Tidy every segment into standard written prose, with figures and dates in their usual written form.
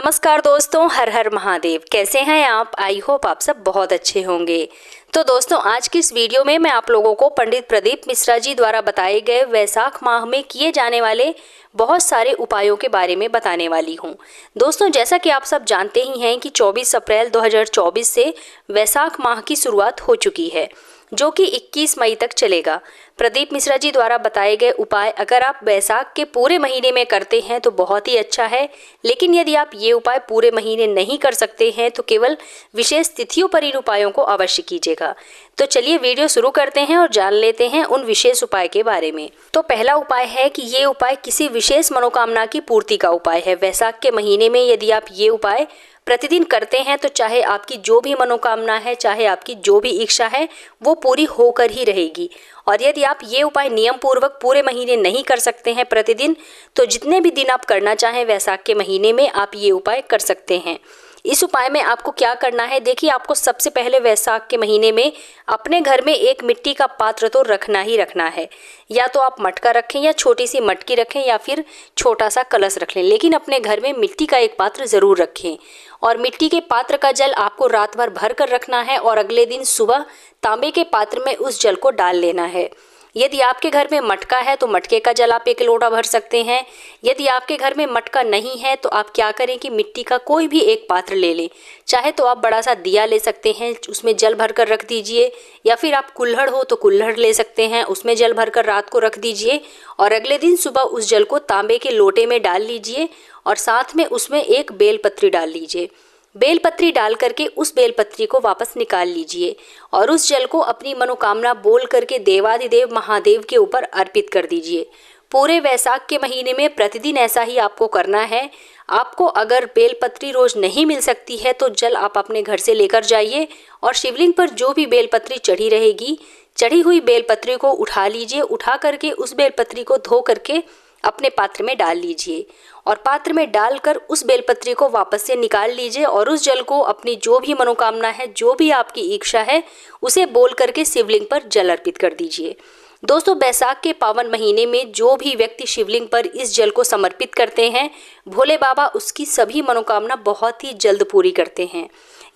नमस्कार दोस्तों, हर हर महादेव। कैसे हैं आप? आई होप आप सब बहुत अच्छे होंगे। तो दोस्तों, आज की इस वीडियो में मैं आप लोगों को पंडित प्रदीप मिश्रा जी द्वारा बताए गए वैशाख माह में किए जाने वाले बहुत सारे उपायों के बारे में बताने वाली हूं। दोस्तों, जैसा कि आप सब जानते ही हैं कि 24 अप्रैल 2024 से वैशाख माह की शुरुआत हो चुकी है, जो कि 21 मई तक चलेगा। प्रदीप मिश्रा जी द्वारा बताए गए उपाय अगर आप वैशाख के पूरे महीने में करते हैं तो बहुत ही अच्छा है, लेकिन यदि आप ये उपाय पूरे महीने नहीं कर सकते हैं तो केवल विशेष तिथियों पर इन उपायों को अवश्य कीजिएगा। तो चलिए वीडियो शुरू करते हैं और जान लेते हैं उन विशेष उपाय के बारे में। तो पहला उपाय है कि ये उपाय किसी विशेष मनोकामना की पूर्ति का उपाय है। वैशाख के महीने में यदि आप ये उपाय प्रतिदिन करते हैं तो चाहे आपकी जो भी मनोकामना है, चाहे आपकी जो भी इच्छा है, वो पूरी होकर ही रहेगी। और यदि आप ये उपाय नियम पूर्वक पूरे महीने नहीं कर सकते हैं प्रतिदिन, तो जितने भी दिन आप करना चाहें वैशाख के महीने में आप ये उपाय कर सकते हैं। इस उपाय में आपको क्या करना है, देखिए, आपको सबसे पहले वैशाख के महीने में अपने घर में एक मिट्टी का पात्र तो रखना ही रखना है। या तो आप मटका रखें या छोटी सी मटकी रखें या फिर छोटा सा कलश रख लें, लेकिन अपने घर में मिट्टी का एक पात्र ज़रूर रखें। और मिट्टी के पात्र का जल आपको रात भर भर कर रखना है और अगले दिन सुबह तांबे के पात्र में उस जल को डाल लेना है। यदि आपके घर में मटका है तो मटके का जल आप 1 लोटा भर सकते हैं। यदि आपके घर में मटका नहीं है तो आप क्या करें कि मिट्टी का कोई भी एक पात्र ले लें। चाहे तो आप बड़ा सा दिया ले सकते हैं, उसमें जल भर कर रख दीजिए, या फिर आप कुल्हड़ हो तो कुल्हड़ ले सकते हैं, उसमें जल भर कर रात को रख दीजिए और अगले दिन सुबह उस जल को तांबे के लोटे में डाल लीजिए और साथ में उसमें एक बेलपत्री डाल लीजिए। बेलपत्री डाल करके उस बेलपत्री को वापस निकाल लीजिए और उस जल को अपनी मनोकामना बोल करके देवाधिदेव महादेव के ऊपर अर्पित कर दीजिए। पूरे वैशाख के महीने में प्रतिदिन ऐसा ही आपको करना है। आपको अगर बेलपत्री रोज नहीं मिल सकती है तो जल आप अपने घर से लेकर जाइए और शिवलिंग पर जो भी बेलपत्री चढ़ी रहेगी, चढ़ी हुई बेलपत्री को उठा लीजिए। उठा करके उस बेलपत्री को धो करके अपने पात्र में डाल लीजिए और पात्र में डालकर उस बेलपत्री को वापस से निकाल लीजिए और उस जल को अपनी जो भी मनोकामना है, जो भी आपकी इच्छा है, उसे बोल करके शिवलिंग पर जल अर्पित कर दीजिए। दोस्तों, वैशाख के पावन महीने में जो भी व्यक्ति शिवलिंग पर इस जल को समर्पित करते हैं, भोले बाबा उसकी सभी मनोकामना बहुत ही जल्द पूरी करते हैं।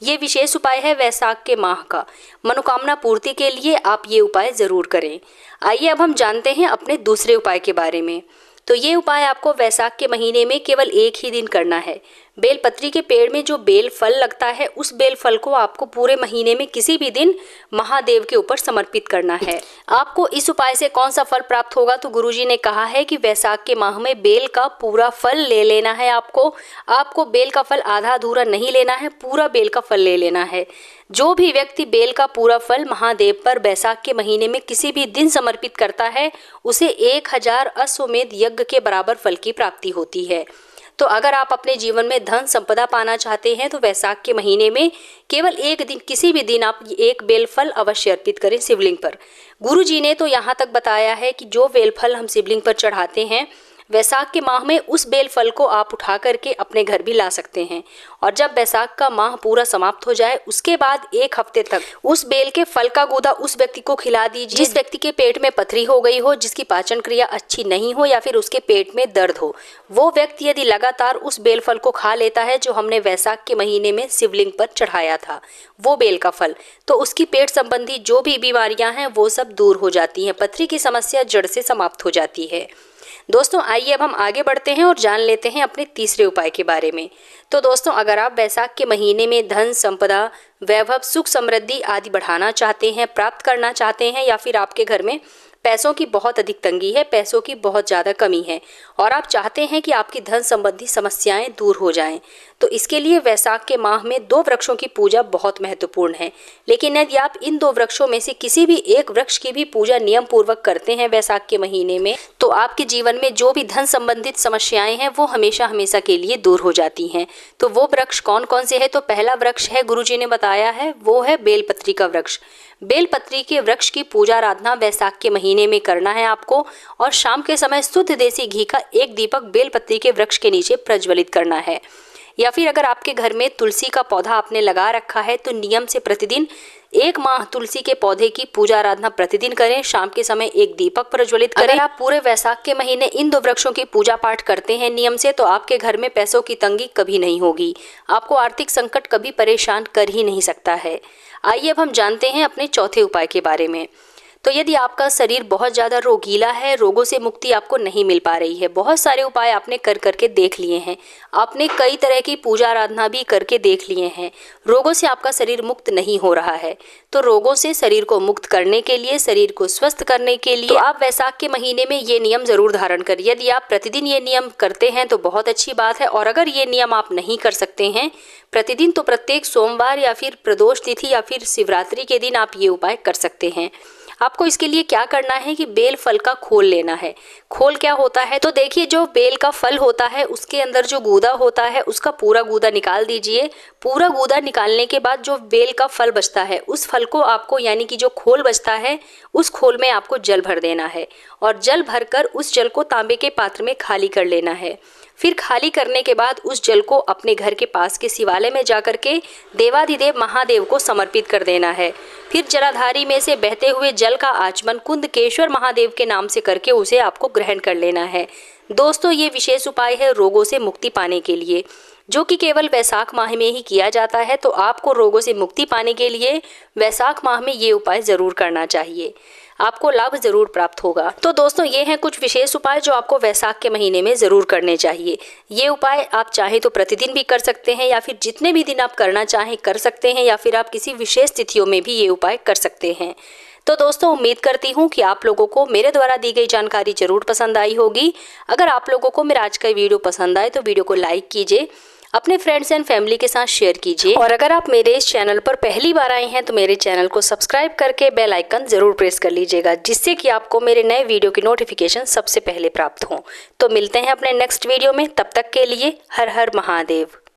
ये विशेष उपाय है वैशाख के माह का। मनोकामना पूर्ति के लिए आप ये उपाय ज़रूर करें। आइए अब हम जानते हैं अपने दूसरे उपाय के बारे में। तो ये उपाय आपको वैशाख के महीने में केवल एक ही दिन करना है। बेलपत्री के पेड़ में जो बेल फल लगता है, उस बेल फल को आपको पूरे महीने में किसी भी दिन महादेव के ऊपर समर्पित करना है। आपको इस उपाय से कौन सा फल प्राप्त होगा, तो गुरुजी ने कहा है कि वैशाख के माह में बेल का पूरा फल ले लेना है। आपको बेल का फल आधा अधूरा नहीं लेना है, पूरा बेल का फल ले लेना है। जो भी व्यक्ति बेल का पूरा फल महादेव पर वैशाख के महीने में किसी भी दिन समर्पित करता है, उसे 1000 अश्वमेध यज्ञ के बराबर फल की प्राप्ति होती है। तो अगर आप अपने जीवन में धन संपदा पाना चाहते हैं तो वैशाख के महीने में केवल एक दिन, किसी भी दिन आप एक बेल फल अवश्य अर्पित करें शिवलिंग पर। गुरु जी ने तो यहाँ तक बताया है कि जो बेल फल हम शिवलिंग पर चढ़ाते हैं वैशाख के माह में, उस बेल फल को आप उठा करके अपने घर भी ला सकते हैं। और जब वैशाख का माह पूरा समाप्त हो जाए उसके बाद 1 हफ्ते तक उस बेल के फल का गूदा उस व्यक्ति को खिला दीजिए जिस व्यक्ति के पेट में पथरी हो गई हो, जिसकी पाचन क्रिया अच्छी नहीं हो या फिर उसके पेट में दर्द हो। वो व्यक्ति यदि लगातार उस बेल फल को खा लेता है जो हमने वैशाख के महीने में शिवलिंग पर चढ़ाया था, वो बेल का फल, तो उसकी पेट संबंधी जो भी बीमारियां हैं वो सब दूर हो जाती हैं। पथरी की समस्या जड़ से समाप्त हो जाती है। दोस्तों, आइए अब हम आगे बढ़ते हैं और जान लेते हैं अपने तीसरे उपाय के बारे में। तो दोस्तों, अगर आप वैशाख के महीने में धन संपदा, वैभव, सुख समृद्धि आदि बढ़ाना चाहते हैं, प्राप्त करना चाहते हैं, या फिर आपके घर में पैसों की बहुत अधिक तंगी है, पैसों की बहुत ज़्यादा कमी है और आप चाहते हैं कि आपकी धन संबंधी समस्याएं दूर हो जाएं, तो इसके लिए वैशाख के माह में 2 वृक्षों की पूजा बहुत महत्वपूर्ण है। लेकिन यदि आप इन 2 वृक्षों में से किसी भी एक वृक्ष की भी पूजा नियम पूर्वक करते हैं वैशाख के महीने में, तो आपके जीवन में जो भी धन संबंधित समस्याएं हैं वो हमेशा हमेशा के लिए दूर हो जाती हैं। तो वो वृक्ष कौन कौन से है, तो पहला वृक्ष है, गुरुजी ने बताया है, वो है बेलपत्री का वृक्ष। बेलपत्री के वृक्ष की पूजा आराधना वैशाख के महीने में करना है आपको और शाम के समय शुद्ध देसी घी का 1 दीपक बेलपत्री के वृक्ष के नीचे प्रज्वलित करना है। या फिर अगर आपके घर में तुलसी का पौधा आपने लगा रखा है तो नियम से प्रतिदिन 1 माह तुलसी के पौधे की पूजा आराधना प्रतिदिन करें। शाम के समय एक दीपक प्रज्वलित करें। अगर आप पूरे वैशाख के महीने इन 2 वृक्षों की पूजा पाठ करते हैं नियम से तो आपके घर में पैसों की तंगी कभी नहीं होगी। आपको आर्थिक संकट कभी परेशान कर ही नहीं सकता है। आइए अब हम जानते हैं अपने चौथे उपाय के बारे में। तो यदि आपका शरीर बहुत ज़्यादा रोगीला है, रोगों से मुक्ति आपको नहीं मिल पा रही है, बहुत सारे उपाय आपने कर करके देख लिए हैं, आपने कई तरह की पूजा आराधना भी करके देख लिए हैं, रोगों से आपका शरीर मुक्त नहीं हो रहा है, तो रोगों से शरीर को मुक्त करने के लिए, शरीर को स्वस्थ करने के लिए तो आप वैशाख के महीने में ये नियम ज़रूर धारण करें। यदि आप प्रतिदिन ये नियम करते हैं तो बहुत अच्छी बात है, और अगर ये नियम आप नहीं कर सकते हैं प्रतिदिन तो प्रत्येक सोमवार या फिर प्रदोष तिथि या फिर शिवरात्रि के दिन आप ये उपाय कर सकते हैं। आपको इसके लिए क्या करना है कि बेल फल का खोल लेना है। खोल क्या होता है तो देखिए, जो बेल का फल होता है उसके अंदर जो गूदा होता है उसका पूरा गूदा निकाल दीजिए। पूरा गूदा निकालने के बाद जो बेल का फल बचता है उस फल को आपको, यानी कि जो खोल बचता है उस खोल में आपको जल भर देना है, और जल भरकर उस जल को तांबे के पात्र में खाली कर लेना है। फिर खाली करने के बाद उस जल को अपने घर के पास के शिवालय में जाकर के देवाधिदेव महादेव को समर्पित कर देना है। फिर जलाधारी में से बहते हुए जल का आचमन कुंदकेश्वर महादेव के नाम से करके उसे आपको ग्रहण कर लेना है। दोस्तों, ये विशेष उपाय है रोगों से मुक्ति पाने के लिए, जो कि केवल वैशाख माह में ही किया जाता है। तो आपको रोगों से मुक्ति पाने के लिए वैशाख माह में ये उपाय ज़रूर करना चाहिए, आपको लाभ जरूर प्राप्त होगा। तो दोस्तों, ये हैं कुछ विशेष उपाय जो आपको वैशाख के महीने में ज़रूर करने चाहिए। ये उपाय आप चाहें तो प्रतिदिन भी कर सकते हैं, या फिर जितने भी दिन आप करना चाहें कर सकते हैं, या फिर आप किसी विशेष तिथियों में भी ये उपाय कर सकते हैं। तो दोस्तों, उम्मीद करती हूँ कि आप लोगों को मेरे द्वारा दी गई जानकारी जरूर पसंद आई होगी। अगर आप लोगों को मेरा आज का वीडियो पसंद आए तो वीडियो को लाइक कीजिए, अपने फ्रेंड्स एंड फैमिली के साथ शेयर कीजिए, और अगर आप मेरे इस चैनल पर पहली बार आए हैं तो मेरे चैनल को सब्सक्राइब करके बेल आइकन जरूर प्रेस कर लीजिएगा, जिससे कि आपको मेरे नए वीडियो की नोटिफिकेशन सबसे पहले प्राप्त हो। तो मिलते हैं अपने नेक्स्ट वीडियो में, तब तक के लिए हर हर महादेव।